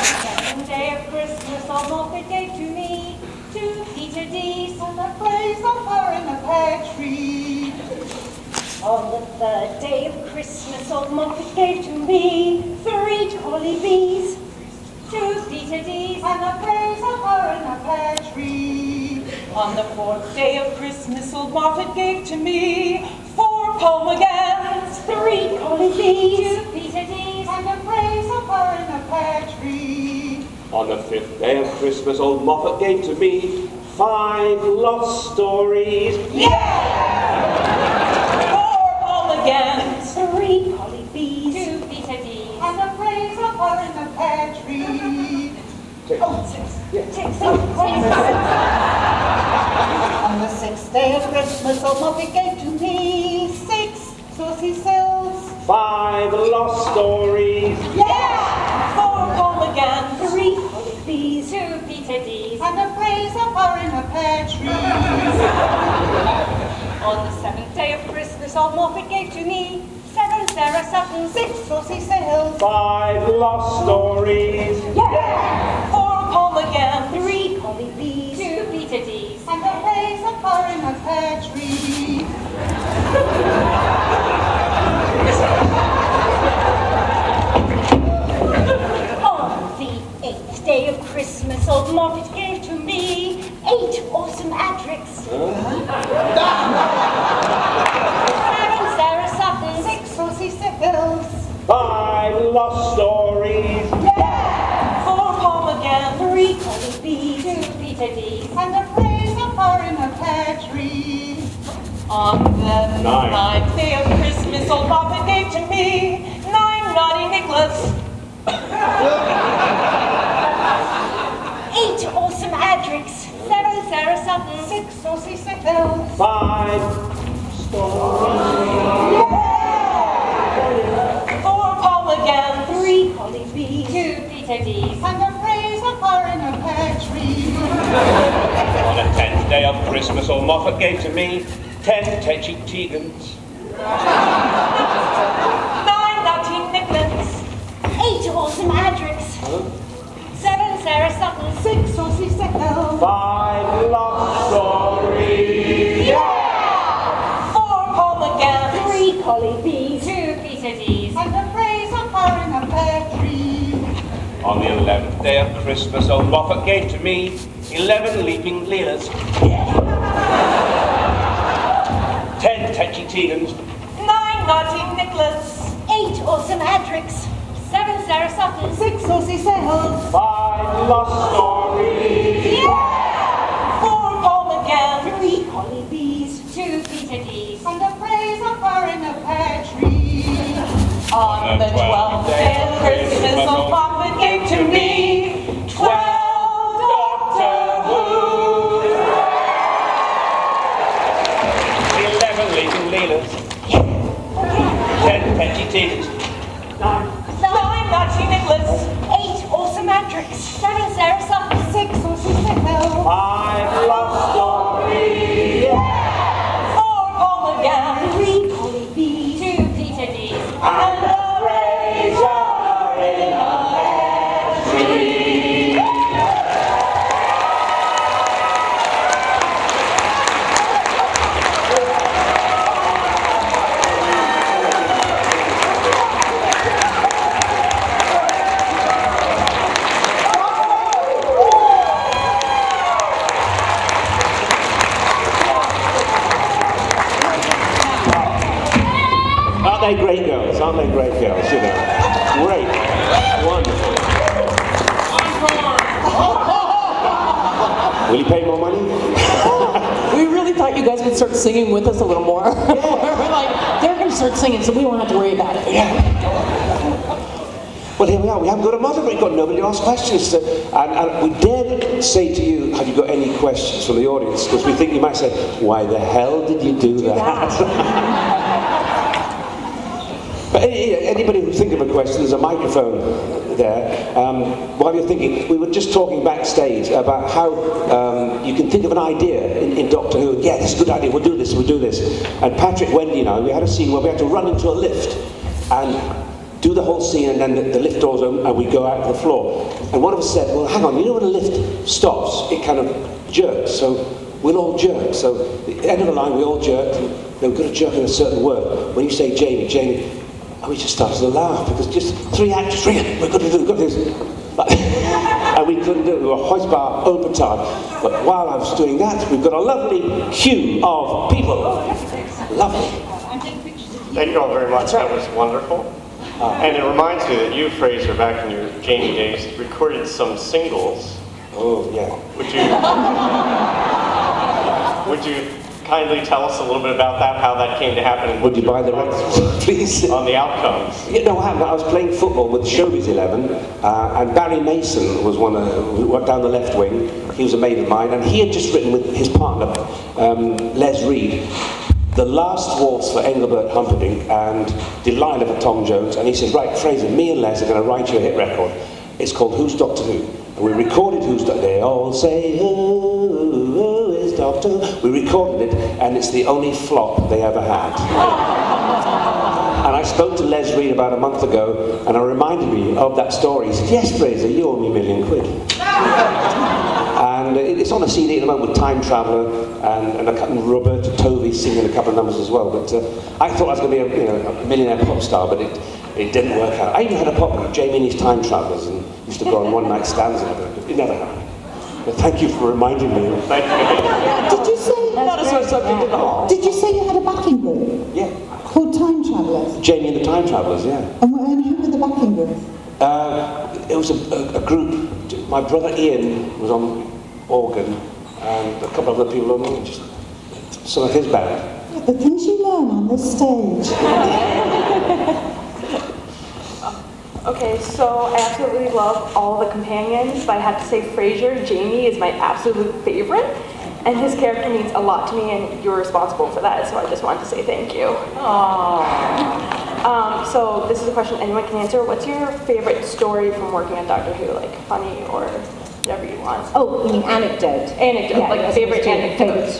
second day of Christmas, old Moffat gave to me 2 Peter D's and a Frazer her in a pear tree. On the third day of Christmas, old Moffat gave to me 3 Collie Bees, 2 Peter D's and a Frazer her in a pear tree. On the fourth day of Christmas, old Moffat gave to me 4 Pomegans, 3 Collie Bees, 2 Peter D's and a Frazer her in a pear tree. On the 5th day of Christmas, old Moffat gave to me 5 lost stories. Yeah! 4 Pomegans, 3 Collie Bees, 2 Peter D's and a Frazer her in a pear tree. Oh, 6. On the 6th day of Christmas, old Moffat gave to me 6 saucy sills, 5 lost stories. Yeah! 4 Pomegans, 3 Collie Bees, 2 Peter D's and a Frazer her in a pear tree. On the 7th day of Christmas, old Moffat gave to me 7 Sarah Sutton, 6 saucy sills, 5 lost stories. yeah! 4 Pomegans, 3 Collie Bees, 2 Peter D's and a Frazer her in a pear tree. On the 8th day of Christmas, old Moffat gave to me 8 awesome Adricks, 7 Sarah Sutton, 6 saucy sills, 5 lost stories. yeah! 4 Pomegans, 3 Collie Bees, 2 Peter D's and a Frazer her in a pear tree. On the 9th day of Christmas, old Moffat gave to me 9 naughty Nicholas, 8 awesome Adricks, 7 Sarah Sutton, 6 saucy sills, 5 stories. 4 Pomegans, 3 Collie Bees, 2 Peter D's and a Frazer her in a pear tree. On the 10th day of Christmas, old Moffat gave to me 10 Tetchy Tegans, 9 naughty Nicholas, 8 awesome Adricks, 7 Sarah Sutton, 6 saucy sills, 5 lost stories. yeah! 4 Pomegans, 3 Collie Bees, 2 Peter D's and a Frazer her in a pear tree. On the 11th day of Christmas, old Moffat gave to me 11 leaping Leelas, 10 Tetchy Tegans, 9 naughty Nicholas, 8 awesome Adricks, 7 Sarah Sutton, 6 saucy sills, 5 lost stories. yeah! 4 Pomegans, 3 Collie Bees, 2 Peter D's and a Frazer her in a pear tree. On the 12th day of Christmas, old Moffat gave to me 12 Doctor Who's, 11 leaping Leelas, 10 Tetchy Tegans, 9 naughty Nicholas, 8 awesome Adricks, 7 Sarah Sutton, 6 saucy sills, 5 lost stories. 4 Pomegans, 3 Collie Bees, 2 Peter D's and a Frazer in a pear tree. Aren't they great girls? Aren't they great girls? You know, great, wonderful. Will you pay more money? We really thought you guys would start singing with us a little more. We're like, they're going to start singing, so we won't have to worry about it. Well, here we are. We haven't got a mother. We've got nobody to ask questions to. And we dared say to you, have you got any questions from the audience? Because we think you might say, why the hell did you do that? But anybody who think of a question, there's a microphone there. While you're thinking, we were just talking backstage about how you can think of an idea in Doctor Who. Yeah, this is a good idea. We'll do this. And Patrick, Wendy, and I, we had a scene where we had to run into a lift and do the whole scene, and then the lift doors open, and we go out to the floor. And one of us said, well, hang on, you know when a lift stops, it kind of jerks, so we'll all jerk. So at the end of the line, we all jerked, and we've got to jerk in a certain word. When you say Jamie, Jamie, and we just started to laugh, because just 3 actors, ring it, we've got to do this. And we couldn't do it, we were hoist bar overtime. But while I was doing that, we've got a lovely queue of people. Lovely. Thank you all very much, that was wonderful. And it reminds me that you, Frazer, back in your Jamie days, recorded some singles. Oh, yeah. Would you kindly tell us a little bit about that, how that came to happen? And Would you buy the rights, please? On the outcomes. Yeah, no, I haven't. I was playing football with Showbiz 11, and Barry Mason was one who went down the left wing. He was a mate of mine, and he had just written with his partner, Les Reed, the last waltz for Engelbert Humperdinck and Delilah for Tom Jones, and he said, right, Frazer, me and Les are going to write you a hit record. It's called Who's Doctor Who? And we recorded Who's Doctor Who. They all say, who is Doctor Who? We recorded it, and it's the only flop they ever had. And I spoke to Les Reed about a month ago, and I reminded me of that story. He said, yes, Frazer, you owe me £1 million. And it's on a CD at the moment with Time Traveller and Roberta Tovey singing a couple of numbers as well. But I thought I was going to be a millionaire pop star, but it didn't work out. I even had a pop group, Jamie and his Time Travellers, and used to go on one-night stands and everything. It never happened. But thank you for reminding me. Thank you. Did you say That is our subject at all. Did you say you had a backing group Yeah. called Time Travellers? Jamie and the Time Travellers, yeah. And who were the backing group? It was a group. My brother Ian was on organ, and a couple of other people on just some of his band. The things you learn on this stage. Okay, so I absolutely love all the companions, but I have to say Frazer, Jamie, is my absolute favorite, and his character means a lot to me, and you're responsible for that, so I just wanted to say thank you. So this is a question anyone can answer. What's your favorite story from working on Doctor Who, like funny or whatever you want? Oh, you mean anecdote? Anecdote, Yeah, like that's favorite my anecdote.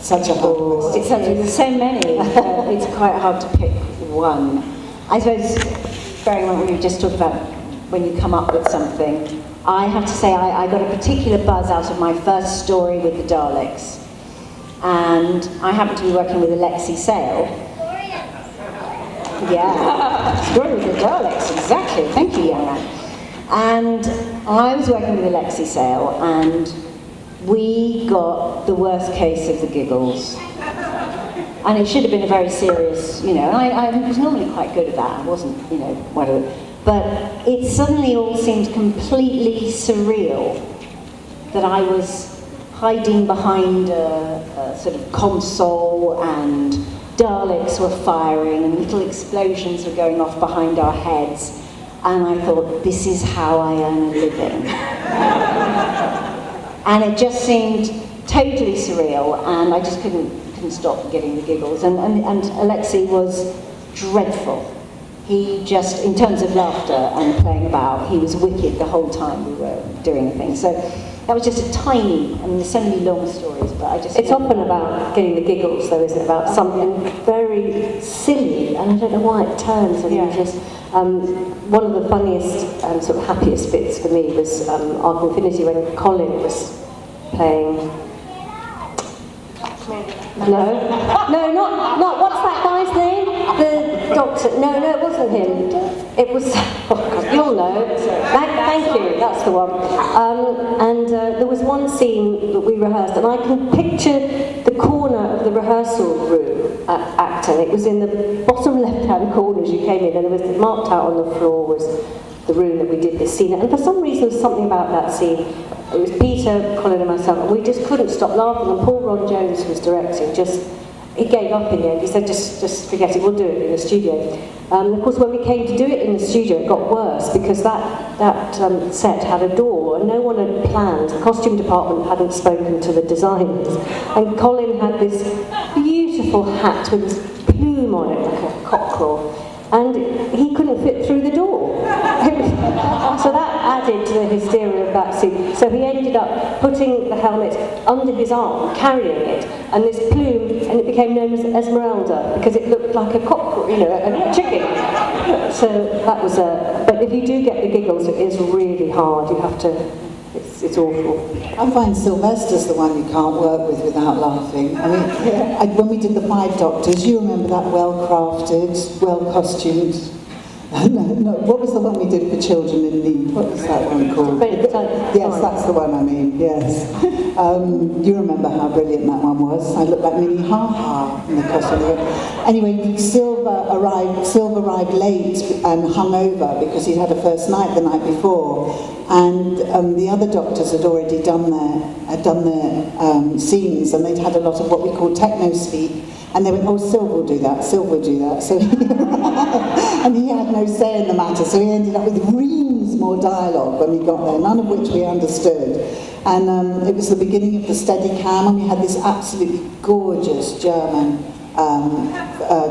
Such a hard question. There's so many, it's quite hard to pick one. I suppose, bearing in mind what we just talked about, when you come up with something, I have to say I got a particular buzz out of my first story with the Daleks. And I happened to be working with Alexei Sale. Yeah, story with the Daleks, exactly. Thank you, young man. And I was working with Alexei Sale, and we got the worst case of the giggles. And it should have been a very serious, and I was normally quite good at that. I wasn't, whatever. But it suddenly all seemed completely surreal that I was hiding behind a sort of console, and Daleks were firing, and little explosions were going off behind our heads. And I thought, this is how I earn a living. And it just seemed totally surreal, and I just couldn't stop getting the giggles. And Alexei was dreadful. He just, in terms of laughter and playing about, he was wicked the whole time we were doing the thing. So that was just a tiny, there's so many long stories, but I just... It's often about getting the giggles, though, isn't it? About something very silly, and I don't know why it turns and you just... one of the funniest and sort of happiest bits for me was Arc Infinity, when Colin was playing... No, not what's that guy's name? The doctor. No, it wasn't him. It was. Oh God, you'll know. Thank you. That's the one. And there was one scene that we rehearsed, and I can picture the corner of the rehearsal room at Acton. It was in the bottom left-hand corner as you came in, and there was marked out on the floor was the room that we did this scene. And for some reason, there was something about that scene. It was Peter, Colin and myself, and we just couldn't stop laughing. And Paul Ron Jones, who was directing, he gave up in the end. He said, just forget it, we'll do it in the studio. Of course, when we came to do it in the studio, it got worse, because that set had a door, and no one had planned. The costume department hadn't spoken to the designers. And Colin had this beautiful hat with this plume on it, like a cockerel. And he couldn't fit through the door. So that added to the hysteria of that scene. So he ended up putting the helmet under his arm, carrying it, and this plume, and it became known as Esmeralda because it looked like a cock, you know, a chicken. So that was a. But if you do get the giggles, it is really hard. You have to. It's awful. I find Sylvester's the one you can't work with without laughing. I mean, when we did the Five Doctors, you remember that well-crafted, well-costumed... No, what was the one we did for children in need? What was that one called? Yes, that's the one I mean, yes. You remember how brilliant that one was. I looked like Minnie Ha-Ha in the costume. Anyway, Silver arrived late and hung over because he'd had a first night the night before. And the other doctors had already done their scenes, and they'd had a lot of what we call techno speak. And they went, oh, Silver will do that, Silver will do that. So and he had no say in the matter, so he ended up with reams more dialogue when we got there, none of which we understood. And it was the beginning of the Steadicam, and we had this absolutely gorgeous German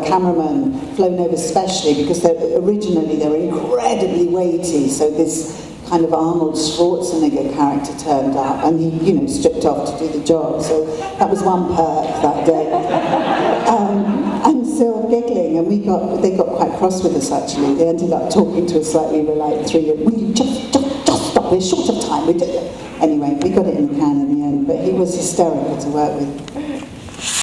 cameraman flown over specially because originally they were incredibly weighty, so this kind of Arnold Schwarzenegger character turned up, and he, you know, stripped off to do the job. So that was one perk that day. And Sil giggling, and they got quite cross with us actually. They ended up talking to us like we were like 3. Will you just stop? We're short of time. Anyway, we got it in the can in the end, but he was hysterical to work with.